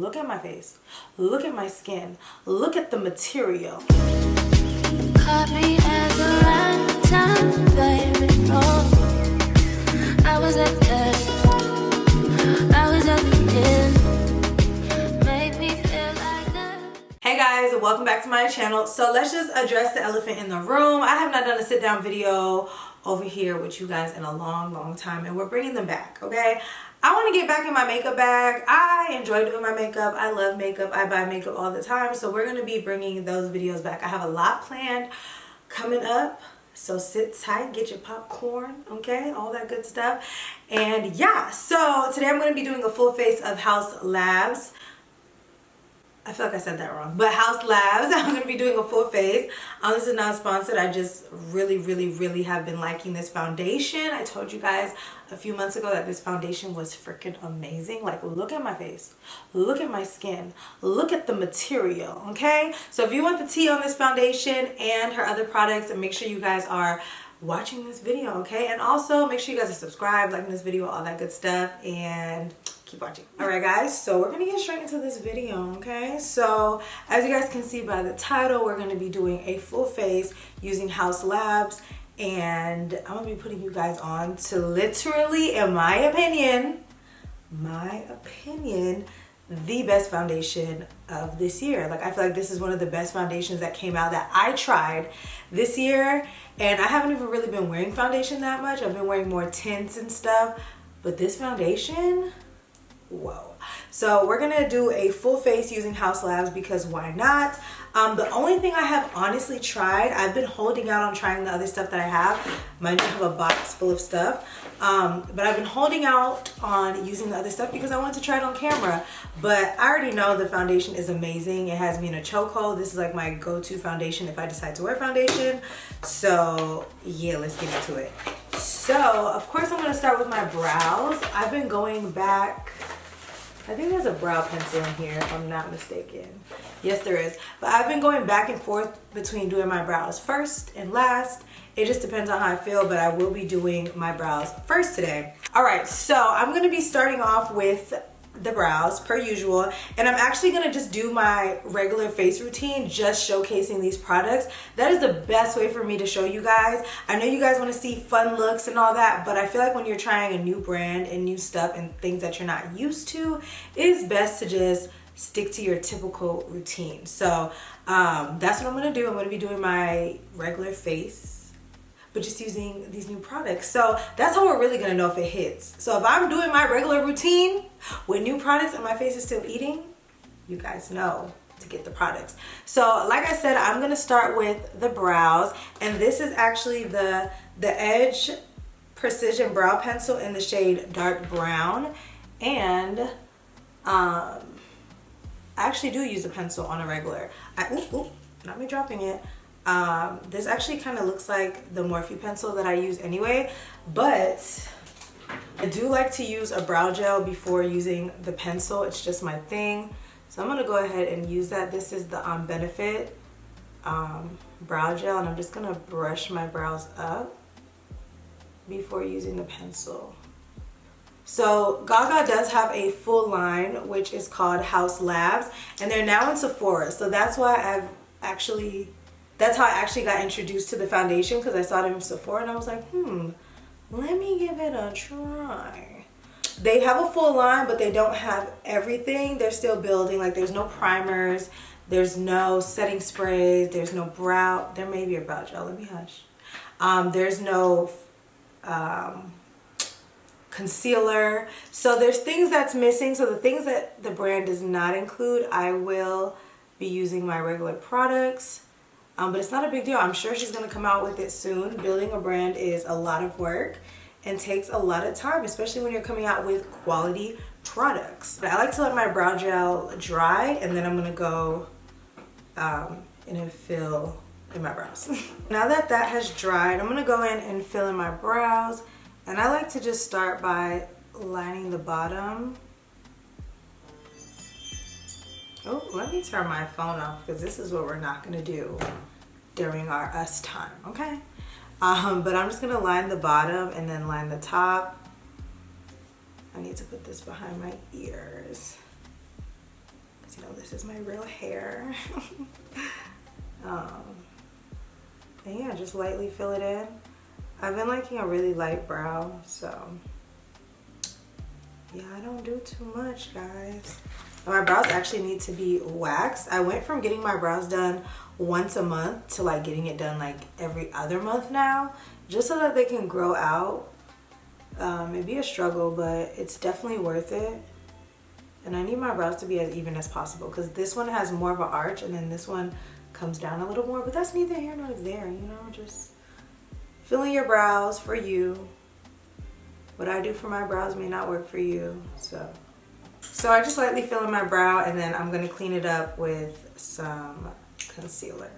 Look at my face. Look at my skin. Look at the material. Caught me at the right time, baby. Oh, I was at the end. Made me feel like that. Hey guys, welcome back to my channel. So let's just address the elephant in the room. I have not done a sit down video over here with you guys in a long time, and we're bringing them back, okay? I want to get back in my makeup bag. I enjoy doing my makeup. I love makeup. I buy makeup all the time. So we're going to be bringing those videos back. I have a lot planned coming up. So sit tight, get your popcorn, okay? All that good stuff. And yeah, so today I'm going to be doing a full face of Haus Labs. I feel like I said that wrong, but Haus Labs. I'm going to be doing a full face. This is not sponsored. I just really have been liking this foundation. I told you guys a few months ago that this foundation was freaking amazing. Like, look at my face. Look at my skin. Look at the material, okay? So if you want the tea on this foundation and her other products, and make sure you guys are watching this video, okay? And also make sure you guys are subscribed, liking this video, all that good stuff, and keep watching. All right guys, so we're gonna get straight into this video, okay? So as you guys can see by the title, we're gonna be doing a full face using Haus Labs, and I'm gonna be putting you guys on to literally, in my opinion, the best foundation of this year. Like, I feel like this is one of the best foundations that came out that I tried this year, and I haven't even really been wearing foundation that much. I've been wearing more tints and stuff, but this foundation, whoa. So we're gonna do a full face using Haus Labs because why not? The only thing I have honestly tried, I've been holding out on trying the other stuff that I have. Mind you, I have a box full of stuff, but I've been holding out on using the other stuff because I wanted to try it on camera. But I already know the foundation is amazing. It has me in a chokehold. This is like my go-to foundation if I decide to wear foundation. So yeah, let's get into it. So of course I'm gonna start with my brows. I've been going back, I think there's a brow pencil in here if I'm not mistaken. Yes, there is. But I've been going back and forth between doing my brows first and last. It just depends on how I feel, but I will be doing my brows first today. All right, so I'm gonna be starting off with the brows per usual, and I'm actually gonna just do my regular face routine, just showcasing these products. That is the best way for me to show you guys. I know you guys want to see fun looks and all that, but I feel like when you're trying a new brand and new stuff and things that you're not used to, it is best to just stick to your typical routine. So that's what I'm gonna do. I'm gonna be doing my regular face, but just using these new products. So that's how we're really gonna know if it hits. So if I'm doing my regular routine with new products and my face is still eating, you guys know to get the products. So like I said, I'm gonna start with the brows, and this is actually the Edge Precision Brow Pencil in the shade Dark Brown. And I actually do use a pencil on a regular. Not me dropping it. This actually kind of looks like the Morphe pencil that I use anyway, but I do like to use a brow gel before using the pencil. It's just my thing. So I'm gonna go ahead and use that. This is the Benefit brow gel, and I'm just gonna brush my brows up before using the pencil. So Gaga does have a full line, which is called Haus Labs, and they're now in Sephora. So that's why that's how I actually got introduced to the foundation, because I saw them in Sephora and I was like, let me give it a try. They have a full line, but they don't have everything. They're still building. Like, there's no primers, there's no setting sprays, there's no brow, there may be a brow gel, let me hush. There's no concealer. So there's things that's missing. So the things that the brand does not include, I will be using my regular products. But it's not a big deal. I'm sure she's gonna come out with it soon. Building a brand is a lot of work and takes a lot of time, especially when you're coming out with quality products. But I like to let my brow gel dry, and then I'm gonna go and fill in my brows. Now that that has dried, I'm gonna go in and fill in my brows. And I like to just start by lining the bottom. Oh, let me turn my phone off, because this is what we're not gonna do during our us time, okay? But I'm just gonna line the bottom and then line the top. I need to put this behind my ears. this is my real hair. And yeah, just lightly fill it in. I've been liking a really light brow, so yeah, I don't do too much, guys. My brows actually need to be waxed. I went from getting my brows done once a month to like getting it done like every other month now, just so that they can grow out. It'd be a struggle, but it's definitely worth it. And I need my brows to be as even as possible, because this one has more of an arch and then this one comes down a little more, but that's neither here nor there, you know. Just filling your brows for you. What I do for my brows may not work for you, so I just lightly fill in my brow, and then I'm gonna clean it up with some concealer.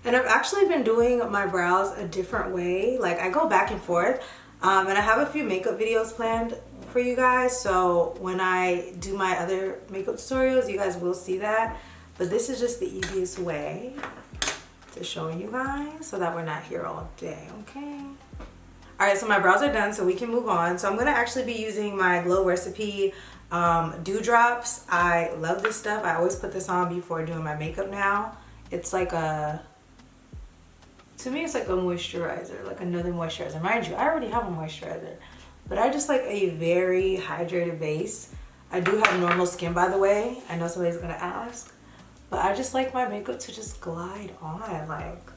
And I've actually been doing my brows a different way. Like, I go back and forth, and I have a few makeup videos planned for you guys, so when I do my other makeup tutorials, you guys will see that. But this is just the easiest way to show you guys, so that we're not here all day, okay? All right, so my brows are done, so we can move on. So I'm gonna actually be using my Glow Recipe Dewdrops. I love this stuff. I always put this on before doing my makeup now. It's like to me, it's like a moisturizer, like another moisturizer. Mind you, I already have a moisturizer, but I just like a very hydrated base. I do have normal skin, by the way. I know somebody's gonna ask, but I just like my makeup to just glide on. Like,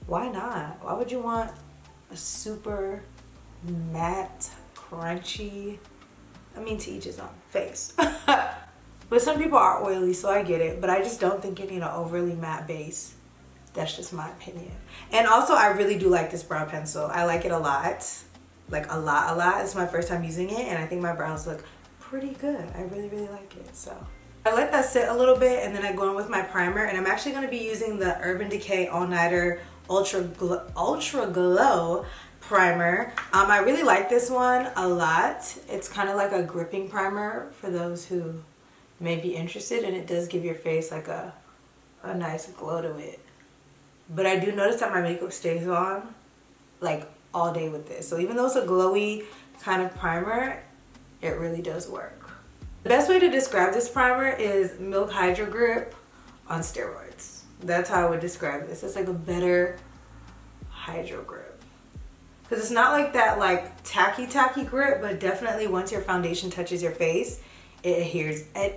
why not? Why would you want a super matte, crunchy, I mean, to each his own, face? But some people are oily, so I get it, but I just don't think you need an overly matte base. That's just my opinion. And also, I really do like this brow pencil. I like it a lot. Like a lot. It's my first time using it, and I think my brows look pretty good. I really like it. So I let that sit a little bit, and then I go in with my primer, and I'm actually going to be using the Urban Decay All Nighter Ultra Glow primer. I really like this one a lot. It's kind of like a gripping primer for those who may be interested, and it does give your face like a nice glow to it. But I do notice that my makeup stays on like all day with this. So even though it's a glowy kind of primer, it really does work. The best way to describe this primer is Milk Hydro Grip on steroids. That's how I would describe this. It's like a better hydro grip. Because it's not like that like tacky grip, but definitely once your foundation touches your face, it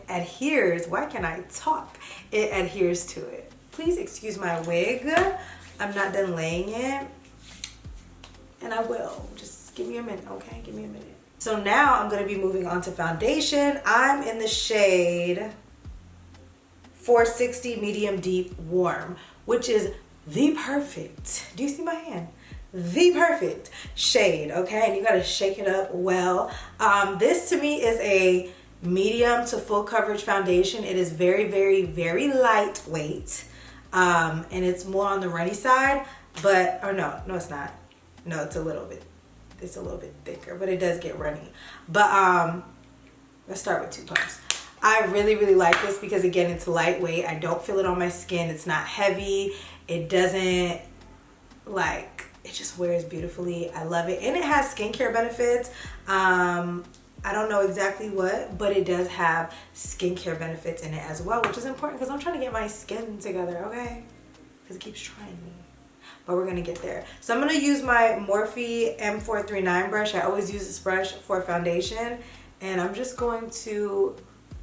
adheres. Why can't I talk? It adheres to it. Please excuse my wig. I'm not done laying it. And I will. Just give me a minute, okay? Give me a minute. So now I'm going to be moving on to foundation. I'm in the shade 460 Medium Deep Warm, which is the perfect, do you see my hand? The perfect shade, okay? And you got to shake it up well. This to me is a medium to full coverage foundation. It is very lightweight. And it's more on the runny side, but, or no, it's not. No, it's a little bit thicker, but it does get runny. But let's start with 2 pumps. I really like this because, again, it's lightweight. I don't feel it on my skin. It's not heavy. It doesn't, like, it just wears beautifully. I love it. And it has skincare benefits. I don't know exactly what, but it does have skincare benefits in it as well, which is important because I'm trying to get my skin together, okay? Because it keeps trying me. But we're going to get there. So I'm going to use my Morphe M439 brush. I always use this brush for foundation. And I'm just going to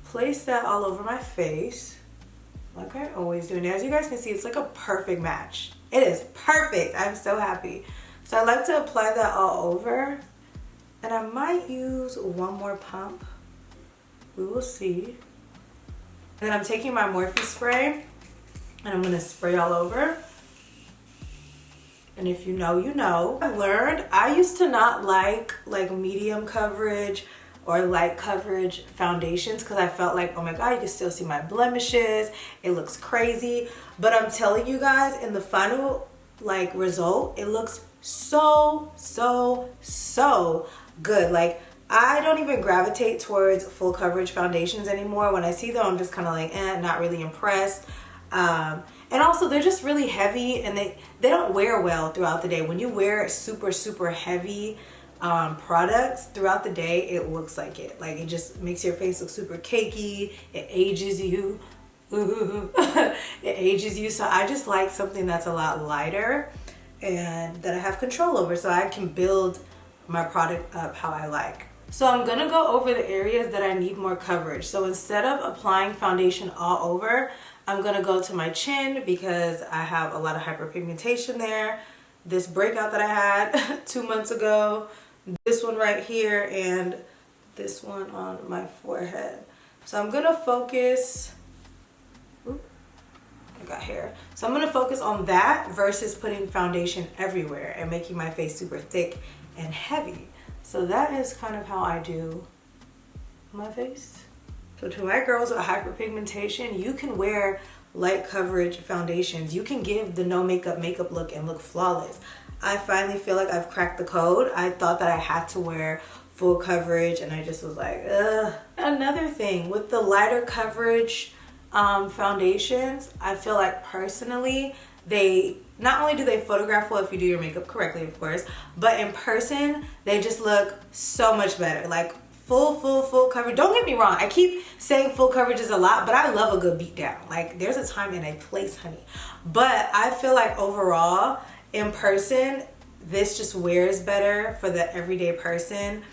place that all over my face, like I always do. And as you guys can see, it's like a perfect match. It is perfect. I'm so happy. So I like to apply that all over. And I might use one more pump. We will see. And then I'm taking my Morphe spray and I'm going to spray all over. And if you know, you know. I've learned I used to not like medium coverage or light coverage foundations because I felt like, oh my god, you can still see my blemishes. It looks crazy. But I'm telling you guys, in the final like result, it looks so good. Like, I don't even gravitate towards full coverage foundations anymore. When I see them, I'm just kind of like, not really impressed. And also, they're just really heavy and they don't wear well throughout the day. When you wear super heavy products throughout the day, it looks like it. Like, it just makes your face look super cakey. It ages you. It ages you. So I just like something that's a lot lighter and that I have control over, so I can build my product up how I like. So I'm gonna go over the areas that I need more coverage. So instead of applying foundation all over, I'm gonna go to my chin because I have a lot of hyperpigmentation there. This breakout that I had 2 months ago, this one right here, and this one on my forehead. So I'm gonna focus, I got hair. So I'm gonna focus on that versus putting foundation everywhere and making my face super thick and heavy. So that is kind of how I do my face. So to my girls with hyperpigmentation, you can wear light coverage foundations. You can give the no makeup look and look flawless. I finally feel like I've cracked the code. I thought that I had to wear full coverage and I just was like, ugh. Another thing with the lighter coverage foundations, I feel like personally, they not only do they photograph well if you do your makeup correctly, of course, but in person, they just look so much better. Like full coverage. Don't get me wrong, I keep saying full coverage is a lot, but I love a good beat down. Like, there's a time and a place, honey. But I feel like overall, in person, this just wears better for the everyday person.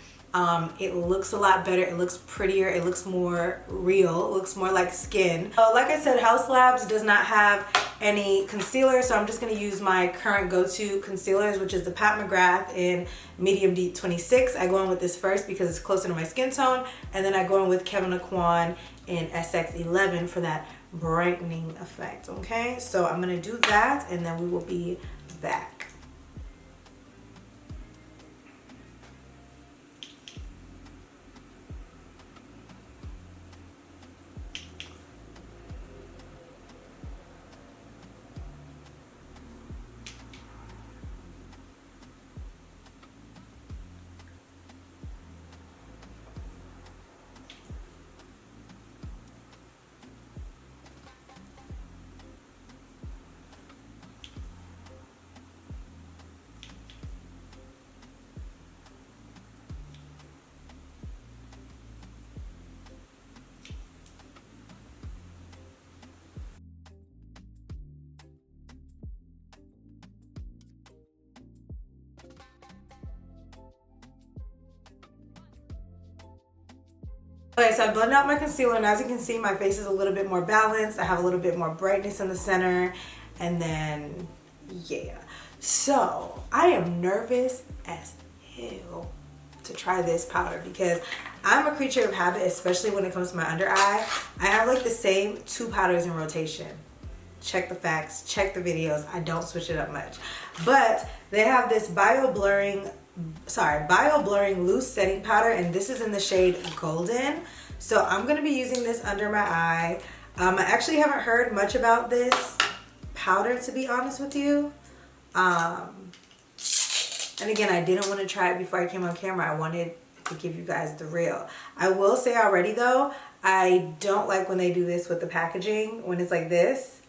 It looks a lot better, it looks prettier, it looks more real, it looks more like skin. So like I said, Haus Labs does not have any concealer, so I'm just going to use my current go-to concealers, which is the Pat McGrath in Medium Deep 26. I go in with this first because it's closer to my skin tone, and then I go in with Kevin Aquan in SX11 for that brightening effect, okay? So I'm going to do that, and then we will be back. Okay, so I blended out my concealer, and as you can see, my face is a little bit more balanced. I have a little bit more brightness in the center, and then, yeah. So, I am nervous as hell to try this powder because I'm a creature of habit, especially when it comes to my under eye. I have like the same 2 powders in rotation. Check the facts, check the videos. I don't switch it up much. But they have this bio blurring loose setting powder, and this is in the shade Golden. So I'm going to be using this under my eye. I actually haven't heard much about this powder, to be honest with you. And again, I didn't want to try it before I came on camera. I wanted to give you guys the real. I will say already though, I don't like when they do this with the packaging, when it's like this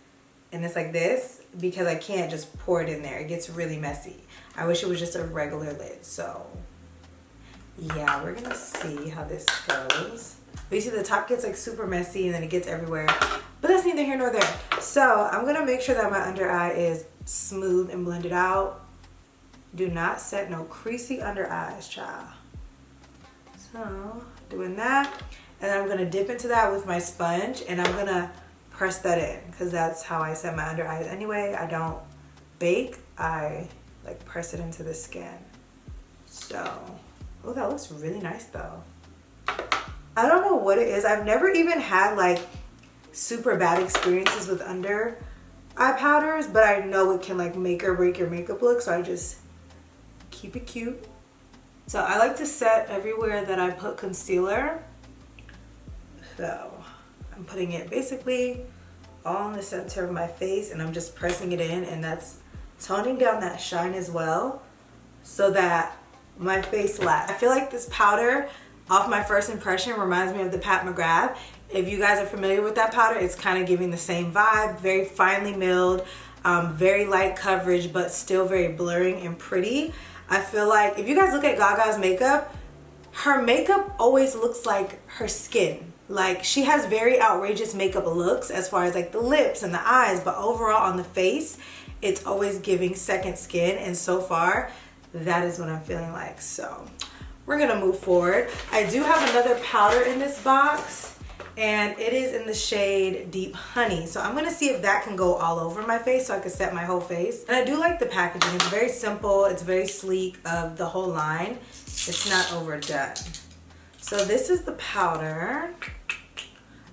and it's like this, because I can't just pour it in there. It gets really messy. I wish it was just a regular lid. So yeah, we're gonna see how this goes. But you see the top gets like super messy and then it gets everywhere, but that's neither here nor there. So I'm gonna make sure that my under eye is smooth and blended out. Do not set no creasy under eyes, child. So doing that, and then I'm gonna dip into that with my sponge, and I'm gonna press that in because that's how I set my under eyes anyway. I don't bake, I like press it into the skin. So, oh, that looks really nice though. I don't know what it is. I've never even had like super bad experiences with under eye powders, but I know it can like make or break your makeup look, so I just keep it cute. So I like to set everywhere that I put concealer. So I'm putting it basically all in the center of my face, and I'm just pressing it in, and that's toning down that shine as well so that my face lasts. I feel like this powder, off my first impression, reminds me of the Pat McGrath. If you guys are familiar with that powder, it's kind of giving the same vibe. Very finely milled, very light coverage, but still very blurring and pretty. I feel like if you guys look at Gaga's makeup, her makeup always looks like her skin. Like, she has very outrageous makeup looks as far as like the lips and the eyes, but overall on the face, it's always giving second skin, and so far, that is what I'm feeling like. So we're gonna move forward. I do have another powder in this box, and it is in the shade Deep Honey. So I'm gonna see if that can go all over my face so I can set my whole face. And I do like the packaging. It's very simple, it's very sleek of the whole line. It's not overdone. So this is the powder.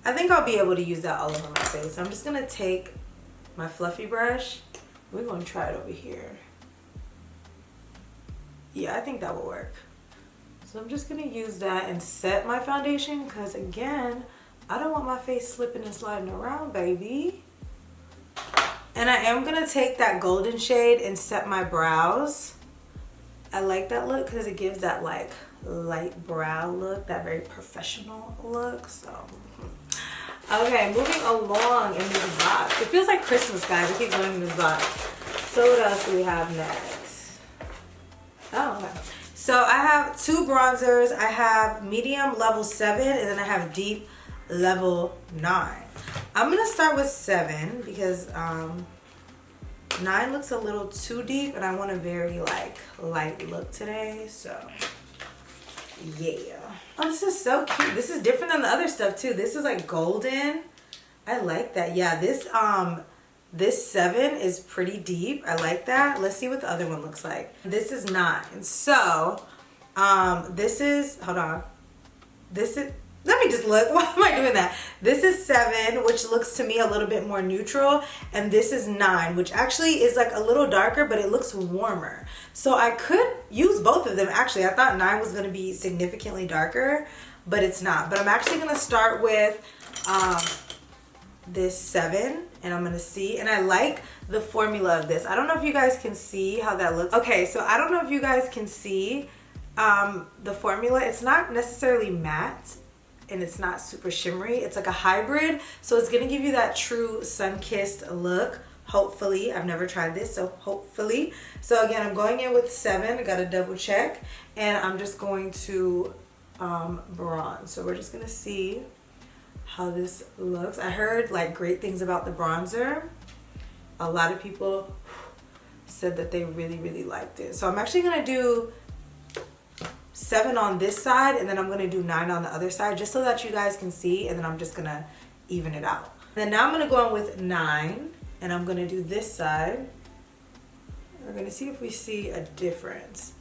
I think I'll be able to use that all over my face. I'm just gonna take my fluffy brush. We're gonna try it over here. Yeah, I think that will work. So I'm just gonna use that and set my foundation, because again, I don't want my face slipping and sliding around, baby. And I am gonna take that golden shade and set my brows. I like that look because it gives that like light brow look, that very professional look. So okay, moving along in this box. It feels like Christmas, guys. I keep going in this box. So what else do we have next? Oh, okay. So I have two bronzers. I have medium level 7, and then I have deep level 9. I'm gonna start with 7 because 9 looks a little too deep, and I want a very like light look today. So yeah. Oh, this is so cute. This is different than the other stuff too. This is like golden. I like that. Yeah, this 7 is pretty deep. I like that. Let's see what the other one looks like. This is 9. So this is, hold on. This is, let me just look. Why am I doing that? This is 7, which looks to me a little bit more neutral. And this is 9, which actually is like a little darker, but it looks warmer. So I could use both of them. Actually, I thought 9 was going to be significantly darker, but it's not. But I'm actually going to start with this 7, and I'm going to see. And I like the formula of this. I don't know if you guys can see how that looks. Okay, so I don't know if you guys can see the formula. It's not necessarily matte, and it's not super shimmery. It's like a hybrid, so it's gonna give you that true sun-kissed look, hopefully. I've never tried this, so hopefully. So again, I'm going in with 7. I gotta double check, and I'm just going to bronze. So we're just gonna see how this looks. I heard like great things about the bronzer. A lot of people said that they really liked it. So I'm actually gonna do 7 on this side, and then I'm gonna do 9 on the other side, just so that you guys can see, and then I'm just gonna even it out. Then now I'm gonna go in with 9, and I'm gonna do this side. We're gonna see if we see a difference,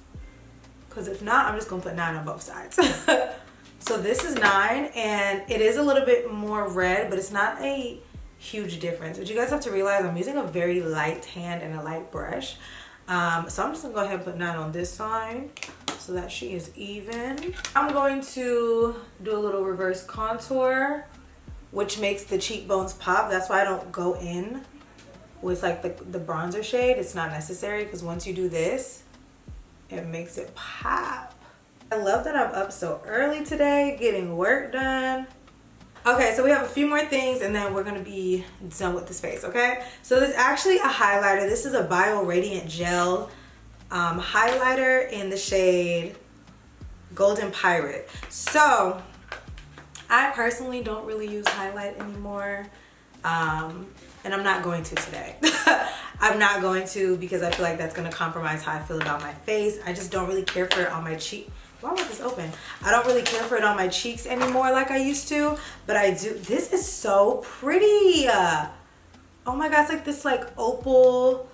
because if not, I'm just gonna put 9 on both sides. So this is 9, and it is a little bit more red, but it's not a huge difference. But you guys have to realize I'm using a very light hand and a light brush. So I'm just gonna go ahead and put 9 on this side, so that she is even. I'm going to do a little reverse contour, which makes the cheekbones pop. That's why I don't go in with like the bronzer shade. It's not necessary, because once you do this, it makes it pop. I love that I'm up so early today, getting work done. Okay, so we have a few more things, and then we're gonna be done with this face, okay? So there's actually a highlighter. This is a Bio Radiant Gel highlighter in the shade Golden Pirate. So I personally don't really use highlight anymore, and I'm not going to today. I'm not going to, because I feel like that's gonna compromise how I feel about my face. I just don't really care for it on my cheek. Why was this open? I don't really care for it on my cheeks anymore like I used to, but I do. This is so pretty. Oh my god, it's like this like opal,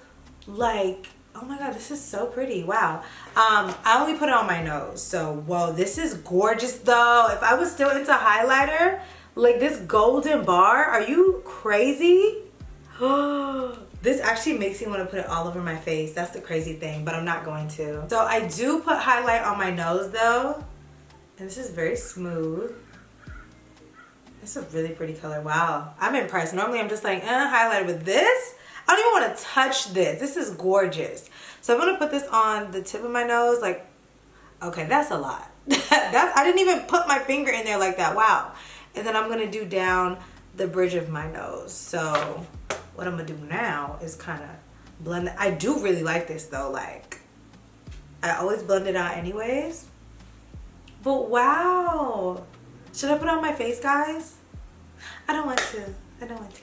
like, oh my god, this is so pretty. Wow. I only put it on my nose, so whoa, this is gorgeous though. If I was still into highlighter, like this golden bar, are you crazy? This actually makes me want to put it all over my face. That's the crazy thing, but I'm not going to. So I do put highlight on my nose though, and this is very smooth. It's a really pretty color. Wow, I'm impressed. Normally I'm just like, highlighter with this. I don't even want to touch this. This is gorgeous. So I'm gonna put this on the tip of my nose. Like, okay, that's a lot. I didn't even put my finger in there like that. Wow. And then I'm gonna do down the bridge of my nose. So what I'm gonna do now is kind of blend it. I do really like this though. Like, I always blend it out anyways. But wow. Should I put it on my face, guys? I don't want to. I don't want to.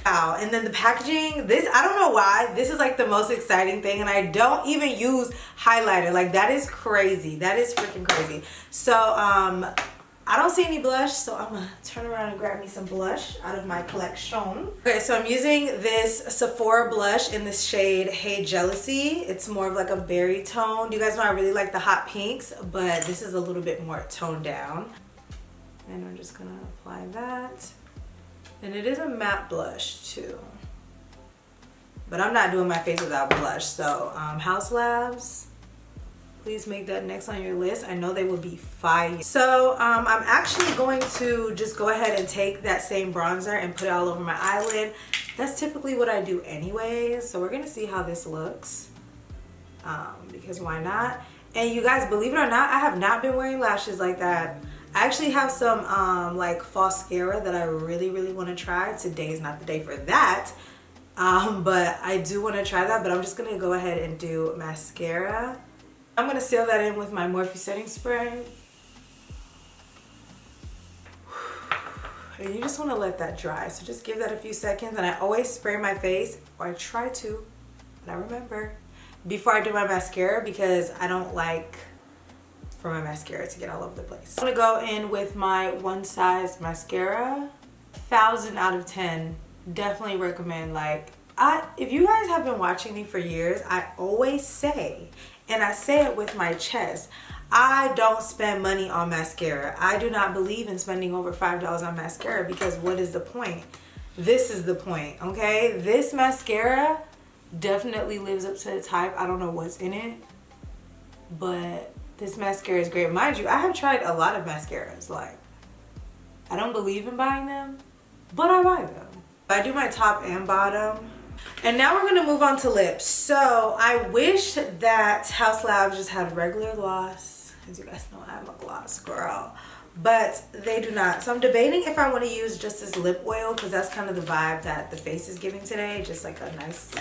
Wow. And then the packaging, this, I don't know why, this is like the most exciting thing, and I don't even use highlighter. Like, that is crazy. That is freaking crazy. So I don't see any blush, so I'm gonna turn around and grab me some blush out of my collection. Okay, so I'm using this Sephora blush in this shade Hey Jealousy. It's more of like a berry tone. You guys know I really like the hot pinks, but this is a little bit more toned down. And I'm just gonna apply that. And it is a matte blush too. But I'm not doing my face without blush. So Haus Labs, please make that next on your list. I know they will be fire. So I'm actually going to just go ahead and take that same bronzer and put it all over my eyelid. That's typically what I do anyways. So we're gonna see how this looks. Because why not? And you guys, believe it or not, I have not been wearing lashes like that. I actually have some like mascara that I really want to try. Today is not the day for that. But I do want to try that, but I'm just gonna go ahead and do mascara. I'm gonna seal that in with my Morphe setting spray. And you just want to let that dry. So just give that a few seconds, and I always spray my face, or I try to, but I remember, before I do my mascara, because I don't like for my mascara to get all over the place. I'm gonna go in with my One Size mascara. 1,000 out of 10. Definitely recommend. Like, if you guys have been watching me for years, I always say, and I say it with my chest, I don't spend money on mascara. I do not believe in spending over $5 on mascara, because what is the point? This is the point, okay? This mascara definitely lives up to its hype. I don't know what's in it, but this mascara is great. Mind you, I have tried a lot of mascaras. Like, I don't believe in buying them, but I buy them. I do my top and bottom. And now we're gonna move on to lips. So I wish that Haus Labs just had regular gloss. As you guys know, I'm a gloss girl, but they do not. So I'm debating if I want to use just this lip oil, because that's kind of the vibe that the face is giving today. Just like a nice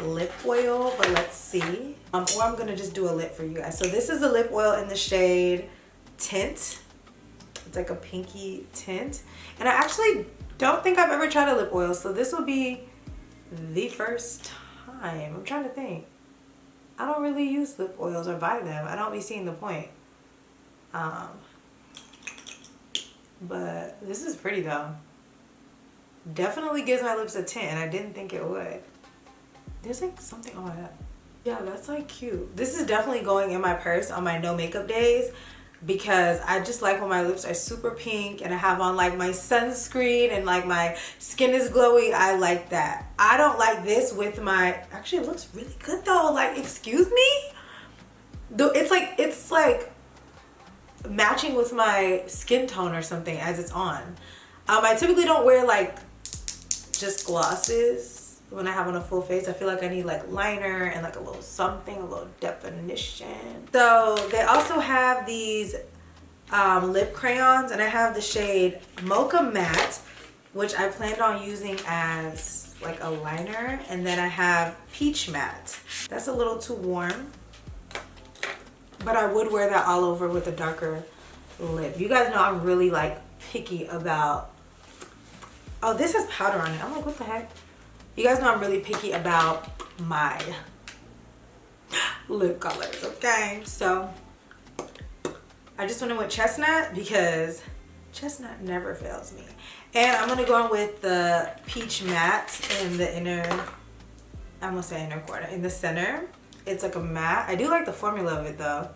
lip oil, but let's see. Or I'm gonna just do a lip for you guys. So this is the lip oil in the shade Tint. It's like a pinky tint, and I actually don't think I've ever tried a lip oil, so this will be the first time. I'm trying to think. I don't really use lip oils or buy them. I don't be seeing the point. But this is pretty though. Definitely gives my lips a tint, and I didn't think it would. There's like something on that. Yeah, that's like cute. This is definitely going in my purse on my no makeup days, because I just like when my lips are super pink and I have on like my sunscreen and like my skin is glowy. I like that. I don't like this with my, actually it looks really good though. Like, excuse me? It's like matching with my skin tone or something as it's on. I typically don't wear like just glosses when I have on a full face. I feel like I need like liner and like a little something, a little definition. So they also have these lip crayons, and I have the shade Mocha Matte, which I planned on using as like a liner, and then I have Peach Matte. That's a little too warm, but I would wear that all over with a darker lip. You guys know I'm really like picky about, oh, this has powder on it. I'm like, what the heck? You guys know I'm really picky about my lip colors, okay? So I just went with Chestnut, because Chestnut never fails me. And I'm gonna go in with the Peach Matte in the inner, I'm gonna say inner corner, in the center. It's like a matte. I do like the formula of it though.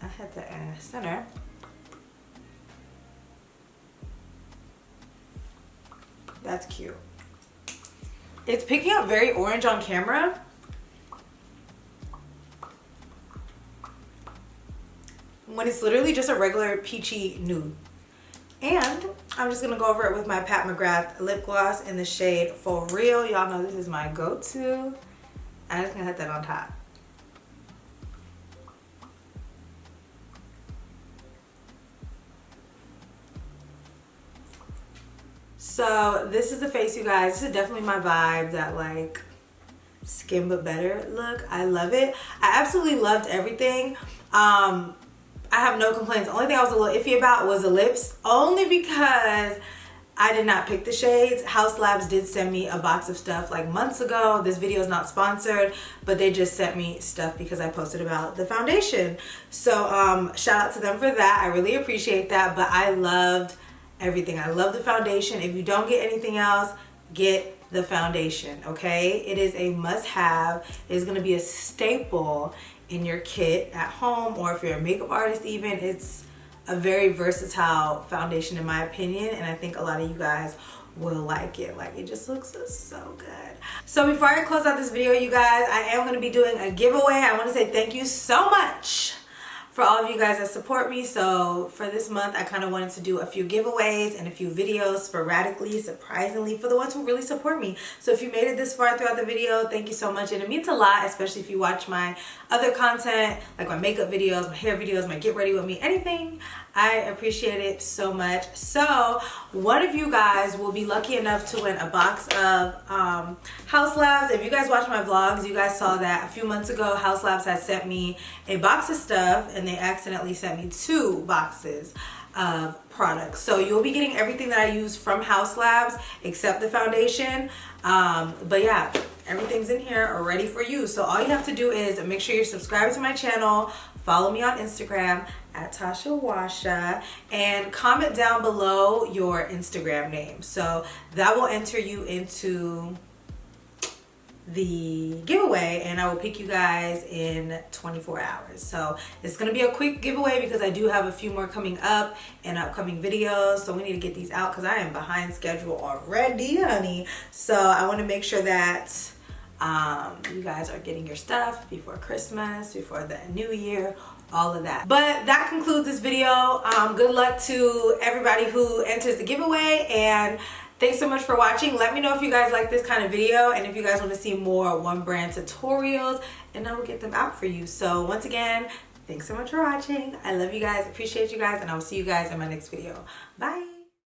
I had the center. That's cute. It's picking up very orange on camera. When it's literally just a regular peachy nude. And I'm just gonna go over it with my Pat McGrath lip gloss in the shade For Real. Y'all know this is my go-to. I'm just gonna hit that on top. So this is the face, you guys. This is definitely my vibe, that like Skin But Better look. I love it. I absolutely loved everything. I have no complaints. The only thing I was a little iffy about was the lips, only because I did not pick the shades. Haus Labs did send me a box of stuff like months ago. This video is not sponsored, but they just sent me stuff because I posted about the foundation. So shout out to them for that. I really appreciate that, but I loved everything. I love the foundation. If you don't get anything else, get the foundation, okay? It is a must-have. It's gonna be a staple in your kit at home, or if you're a makeup artist even. It's a very versatile foundation in my opinion, and I think a lot of you guys will like it. Like, it just looks so good. So before I close out this video, you guys, I am going to be doing a giveaway. I want to say thank you so much for all of you guys that support me. So for this month, I kind of wanted to do a few giveaways and a few videos sporadically, surprisingly, for the ones who really support me. So if you made it this far throughout the video, thank you so much. And it means a lot, especially if you watch my other content, like my makeup videos, my hair videos, my get ready with me, anything. I appreciate it so much. So one of you guys will be lucky enough to win a box of Haus Labs. If you guys watch my vlogs, you guys saw that a few months ago, Haus Labs had sent me a box of stuff, and they accidentally sent me 2 boxes of products. So you'll be getting everything that I use from Haus Labs except the foundation. But yeah, everything's in here ready for you. So all you have to do is make sure you're subscribed to my channel, follow me on Instagram at Tasha Washa, and comment down below your Instagram name. So that will enter you into the giveaway, and I will pick you guys in 24 hours. So it's gonna be a quick giveaway because I do have a few more coming up in upcoming videos, so we need to get these out because I am behind schedule already, honey. So I want to make sure that you guys are getting your stuff before Christmas, before the new year, all of that. But that concludes this video. Good luck to everybody who enters the giveaway, and thanks so much for watching. Let me know if you guys like this kind of video, and if you guys want to see more one brand tutorials, and I will get them out for you. So once again, thanks so much for watching. I love you guys, appreciate you guys, and I will see you guys in my next video. Bye.